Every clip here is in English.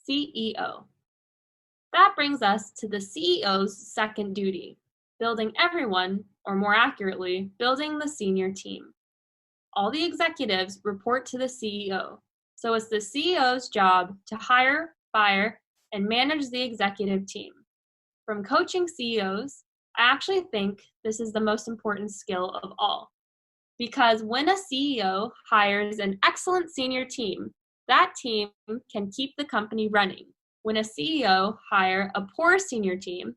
CEO. That brings us to the CEO's second duty, building everyone, or more accurately, building the senior team. All the executives report to the CEO, so it's the CEO's job to hire, fire, and manage the executive team. From coaching CEOs, I actually think this is the most important skill of all. Because when a CEO hires an excellent senior team, that team can keep the company running. When a CEO hires a poor senior team,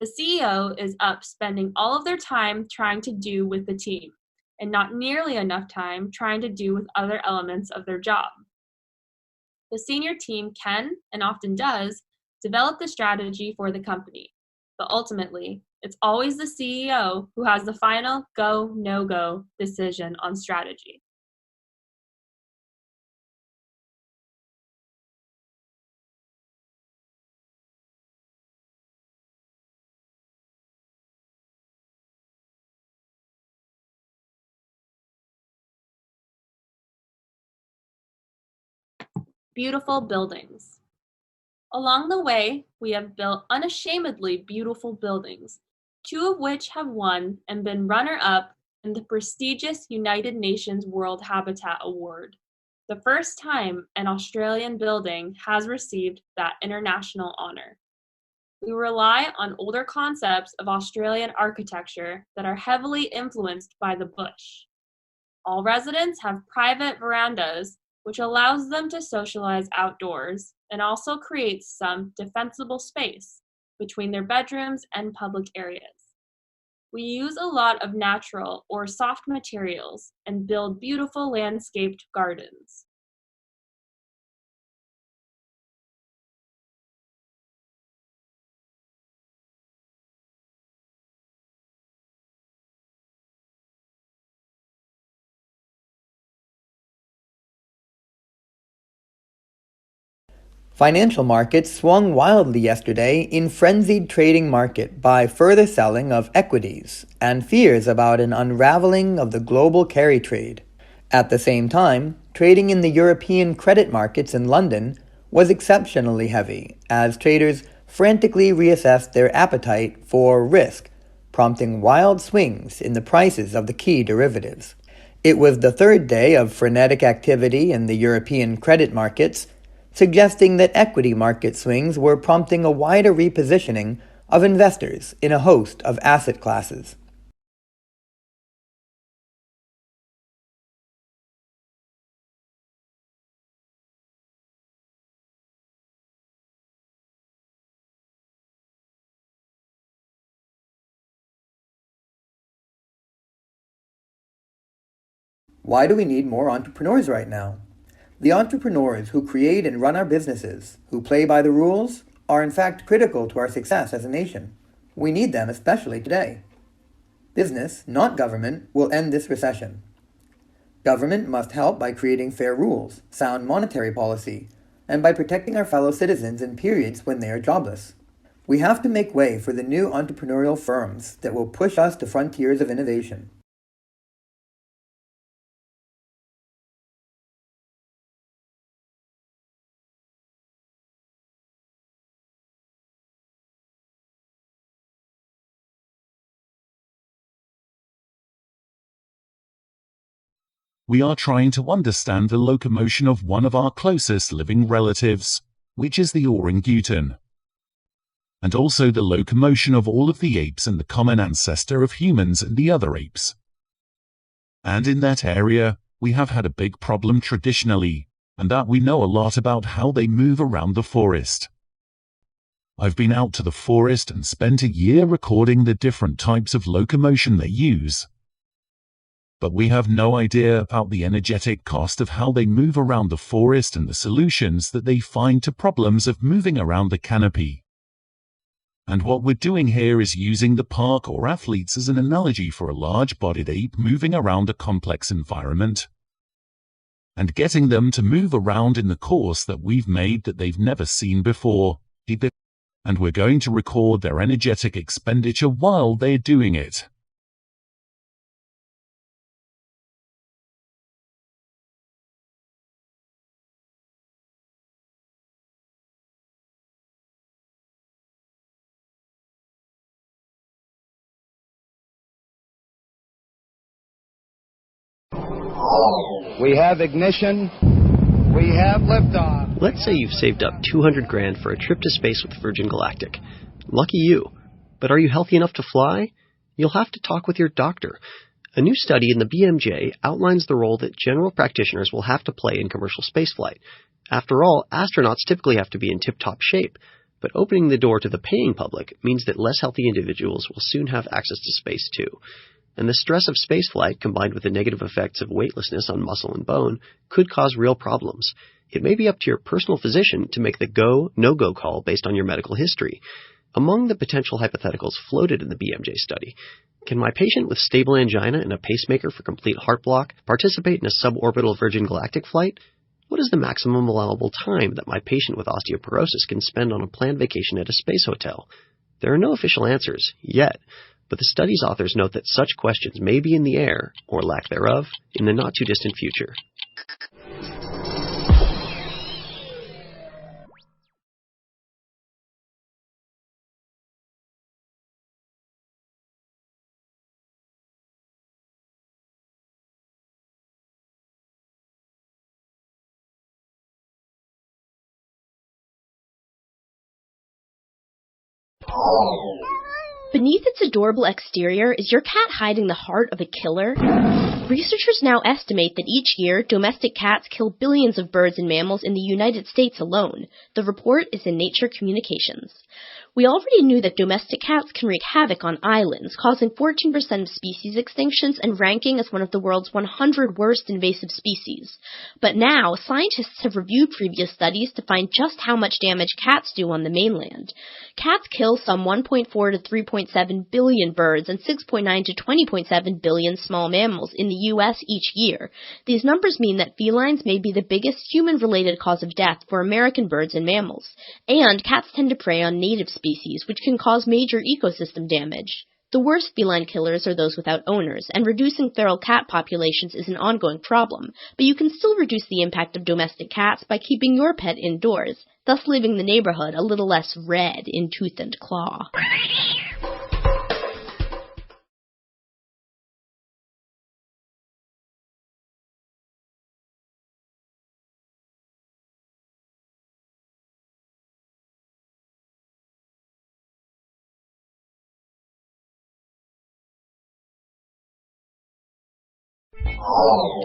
the CEO is up spending all of their time trying to do with the team, and not nearly enough time trying to do with other elements of their job. The senior team can, and often does, develop the strategy for the company, but ultimately, it's always the CEO who has the final go, no-go decision on strategy. Beautiful buildings. Along the way, we have built unashamedly beautiful buildings, two of which have won and been runner-up in the prestigious United Nations World Habitat Award, the first time an Australian building has received that international honor. We rely on older concepts of Australian architecture that are heavily influenced by the bush. All residents have private verandas, which allows them to socialize outdoors and also creates some defensible space between their bedrooms and public areas. We use a lot of natural or soft materials and build beautiful landscaped gardens. Financial markets swung wildly yesterday in frenzied trading market by further selling of equities and fears about an unraveling of the global carry trade. At the same time, trading in the European credit markets in London was exceptionally heavy as traders frantically reassessed their appetite for risk, prompting wild swings in the prices of the key derivatives. It was the third day of frenetic activity in the European credit markets, suggesting that equity market swings were prompting a wider repositioning of investors in a host of asset classes. Why do we need more entrepreneurs right now? The entrepreneurs who create and run our businesses, who play by the rules, are in fact critical to our success as a nation. We need them especially today. Business, not government, will end this recession. Government must help by creating fair rules, sound monetary policy, and by protecting our fellow citizens in periods when they are jobless. We have to make way for the new entrepreneurial firms that will push us to frontiers of innovation. We are trying to understand the locomotion of one of our closest living relatives, which is the orangutan, and also the locomotion of all of the apes and the common ancestor of humans and the other apes. And in that area, we have had a big problem traditionally, and that we know a lot about how they move around the forest. I've been out to the forest and spent a year recording the different types of locomotion they use. But we have no idea about the energetic cost of how they move around the forest and the solutions that they find to problems of moving around the canopy. And what we're doing here is using the park or athletes as an analogy for a large-bodied ape moving around a complex environment, and getting them to move around in the course that we've made that they've never seen before, and we're going to record their energetic expenditure while they're doing it. We have ignition. We have liftoff. Let's say you've saved up $200 grand for a trip to space with Virgin Galactic. Lucky you. But are you healthy enough to fly? You'll have to talk with your doctor. A new study in the BMJ outlines the role that general practitioners will have to play in commercial spaceflight. After all, astronauts typically have to be in tip-top shape, but opening the door to the paying public means that less healthy individuals will soon have access to space too. And the stress of spaceflight, combined with the negative effects of weightlessness on muscle and bone, could cause real problems. It may be up to your personal physician to make the go, no-go call based on your medical history. Among the potential hypotheticals floated in the BMJ study, can my patient with stable angina and a pacemaker for complete heart block participate in a suborbital Virgin Galactic flight? What is the maximum allowable time that my patient with osteoporosis can spend on a planned vacation at a space hotel? There are no official answers, yet, but the study's authors note that such questions may be in the air, or lack thereof, in the not-too-distant future. Beneath its adorable exterior, is your cat hiding the heart of a killer? Researchers now estimate that each year, domestic cats kill billions of birds and mammals in the United States alone. The report is in Nature Communications. We already knew that domestic cats can wreak havoc on islands, causing 14% of species extinctions and ranking as one of the world's 100 worst invasive species. But now, scientists have reviewed previous studies to find just how much damage cats do on the mainland. Cats kill some 1.4 to 3.7 billion birds and 6.9 to 20.7 billion small mammals in the U.S. each year. These numbers mean that felines may be the biggest human-related cause of death for American birds and mammals. And cats tend to prey on native species, which can cause major ecosystem damage. The worst feline killers are those without owners, and reducing feral cat populations is an ongoing problem, but you can still reduce the impact of domestic cats by keeping your pet indoors, thus leaving the neighborhood a little less red in tooth and claw.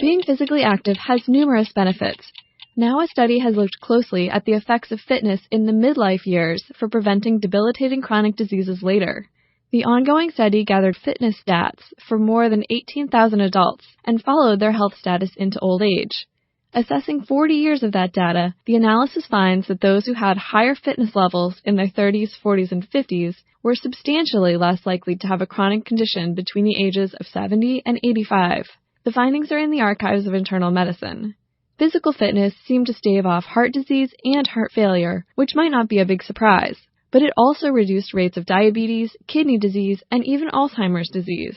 Being physically active has numerous benefits. Now a study has looked closely at the effects of fitness in the midlife years for preventing debilitating chronic diseases later. The ongoing study gathered fitness stats for more than 18,000 adults and followed their health status into old age. Assessing 40 years of that data, the analysis finds that those who had higher fitness levels in their 30s, 40s, and 50s were substantially less likely to have a chronic condition between the ages of 70 and 85. The findings are in the archives of internal medicine. Physical fitness seemed to stave off heart disease and heart failure, which might not be a big surprise, but it also reduced rates of diabetes, kidney disease, and even Alzheimer's disease.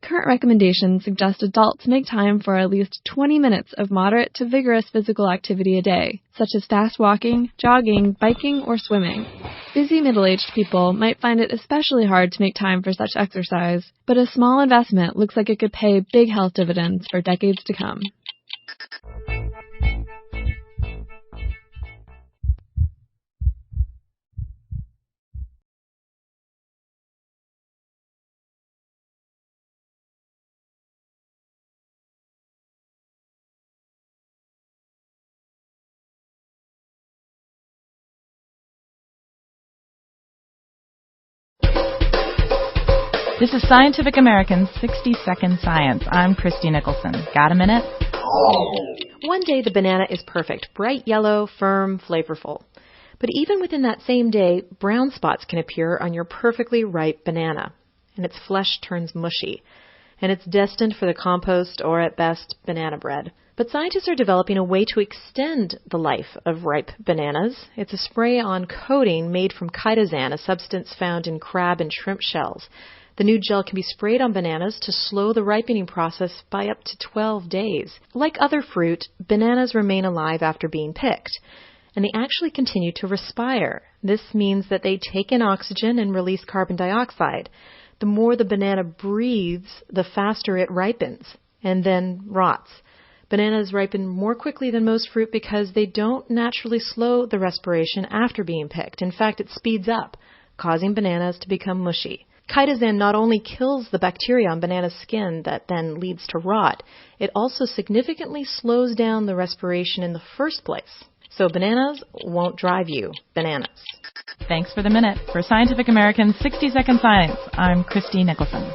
Current recommendations suggest adults make time for at least 20 minutes of moderate to vigorous physical activity a day, such as fast walking, jogging, biking, or swimming. Busy middle-aged people might find it especially hard to make time for such exercise, but a small investment looks like it could pay big health dividends for decades to come. This is Scientific American's 60-Second Science. I'm Christy Nicholson. Got a minute? One day the banana is perfect, bright yellow, firm, flavorful. But even within that same day, brown spots can appear on your perfectly ripe banana, and its flesh turns mushy, and it's destined for the compost or, at best, banana bread. But scientists are developing a way to extend the life of ripe bananas. It's a spray-on coating made from chitosan, a substance found in crab and shrimp shells. The new gel can be sprayed on bananas to slow the ripening process by up to 12 days. Like other fruit, bananas remain alive after being picked, and they actually continue to respire. This means that they take in oxygen and release carbon dioxide. The more the banana breathes, the faster it ripens. and then rots. Bananas ripen more quickly than most fruit because they don't naturally slow the respiration after being picked. In fact, it speeds up, causing bananas to become mushy. Chitosan not only kills the bacteria on banana skin that then leads to rot, it also significantly slows down the respiration in the first place. So bananas won't drive you bananas. Thanks for the minute. For Scientific American's 60-Second Science, I'm Christy Nicholson.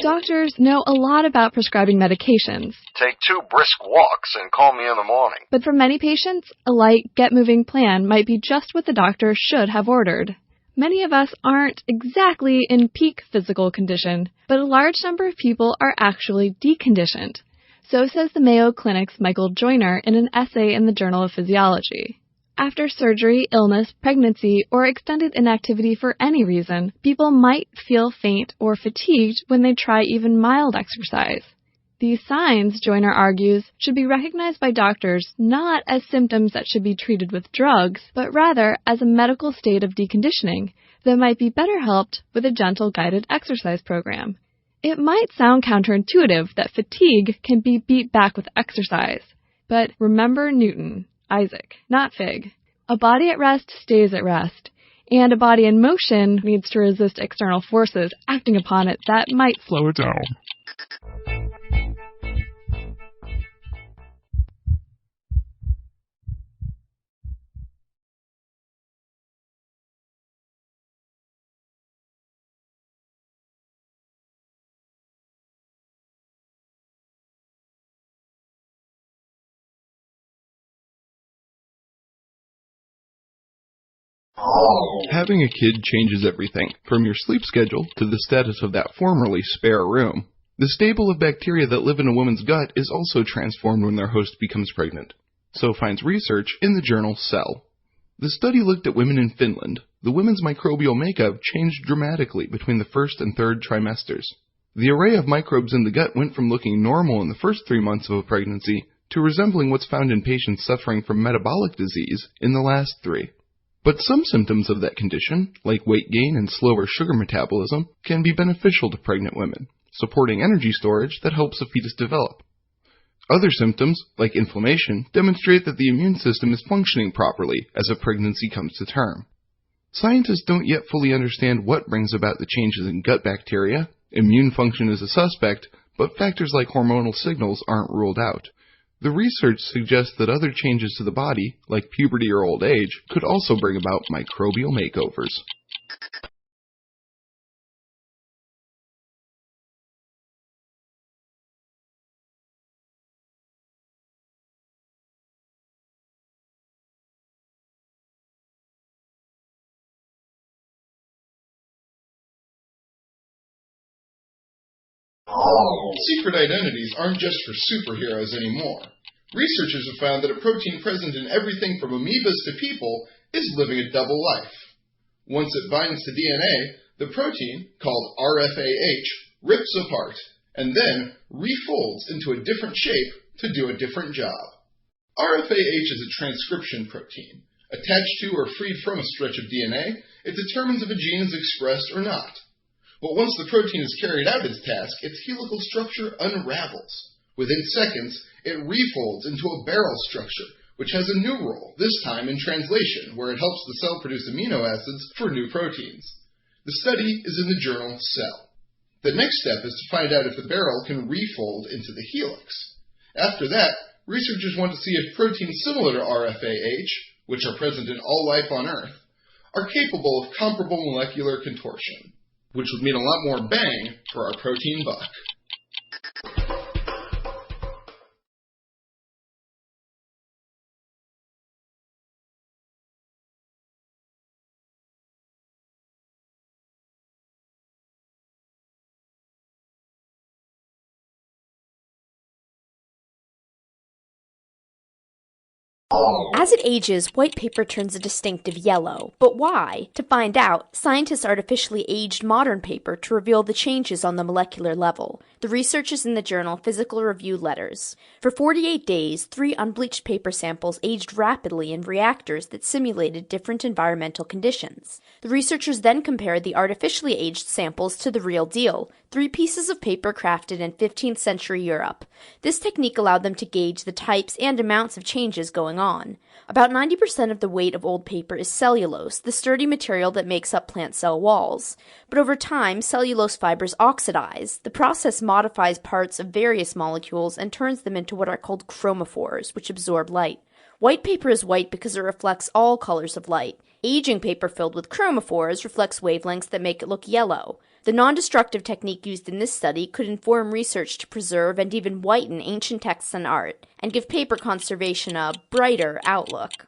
Doctors know a lot about prescribing medications. Take 2 brisk walks and call me in the morning. But for many patients, a light, get-moving plan might be just what the doctor should have ordered. Many of us aren't exactly in peak physical condition, but a large number of people are actually deconditioned. So says the Mayo Clinic's Michael Joyner in an essay in the Journal of Physiology. After surgery, illness, pregnancy, or extended inactivity for any reason, people might feel faint or fatigued when they try even mild exercise. These signs, Joyner argues, should be recognized by doctors not as symptoms that should be treated with drugs, but rather as a medical state of deconditioning that might be better helped with a gentle guided exercise program. It might sound counterintuitive that fatigue can be beat back with exercise, but remember Newton. Isaac, not Fig. A body at rest stays at rest, and a body in motion needs to resist external forces acting upon it that might slow it down. Having a kid changes everything, from your sleep schedule to the status of that formerly spare room. The stable of bacteria that live in a woman's gut is also transformed when their host becomes pregnant. So finds research in the journal Cell. The study looked at women in Finland. The women's microbial makeup changed dramatically between the first and third trimesters. The array of microbes in the gut went from looking normal in the first 3 months of a pregnancy to resembling what's found in patients suffering from metabolic disease in the last 3. But some symptoms of that condition, like weight gain and slower sugar metabolism, can be beneficial to pregnant women, supporting energy storage that helps a fetus develop. Other symptoms, like inflammation, demonstrate that the immune system is functioning properly as a pregnancy comes to term. Scientists don't yet fully understand what brings about the changes in gut bacteria. Immune function is a suspect, but factors like hormonal signals aren't ruled out. The research suggests that other changes to the body, like puberty or old age, could also bring about microbial makeovers. Secret identities aren't just for superheroes anymore. Researchers have found that a protein present in everything from amoebas to people is living a double life. Once it binds to DNA, the protein, called RFAH, rips apart and then refolds into a different shape to do a different job. RFAH is a transcription protein. Attached to or freed from a stretch of DNA, it determines if a gene is expressed or not. But once the protein has carried out its task, its helical structure unravels. Within seconds, it refolds into a barrel structure, which has a new role, this time in translation, where it helps the cell produce amino acids for new proteins. The study is in the journal Cell. The next step is to find out if the barrel can refold into the helix. After that, researchers want to see if proteins similar to RFAH, which are present in all life on Earth, are capable of comparable molecular contortion, which would mean a lot more bang for our protein buck. As it ages, white paper turns a distinctive yellow. But why? To find out, scientists artificially aged modern paper to reveal the changes on the molecular level. The research is in the journal Physical Review Letters. For 48 days, 3 unbleached paper samples aged rapidly in reactors that simulated different environmental conditions. The researchers then compared the artificially aged samples to the real deal, 3 pieces of paper crafted in 15th century Europe. This technique allowed them to gauge the types and amounts of changes going on. About 90% of the weight of old paper is cellulose, the sturdy material that makes up plant cell walls. But over time, cellulose fibers oxidize. The process modifies parts of various molecules and turns them into what are called chromophores, which absorb light. White paper is white because it reflects all colors of light. Aging paper filled with chromophores reflects wavelengths that make it look yellow. The non-destructive technique used in this study could inform research to preserve and even whiten ancient texts and art, and give paper conservation a brighter outlook.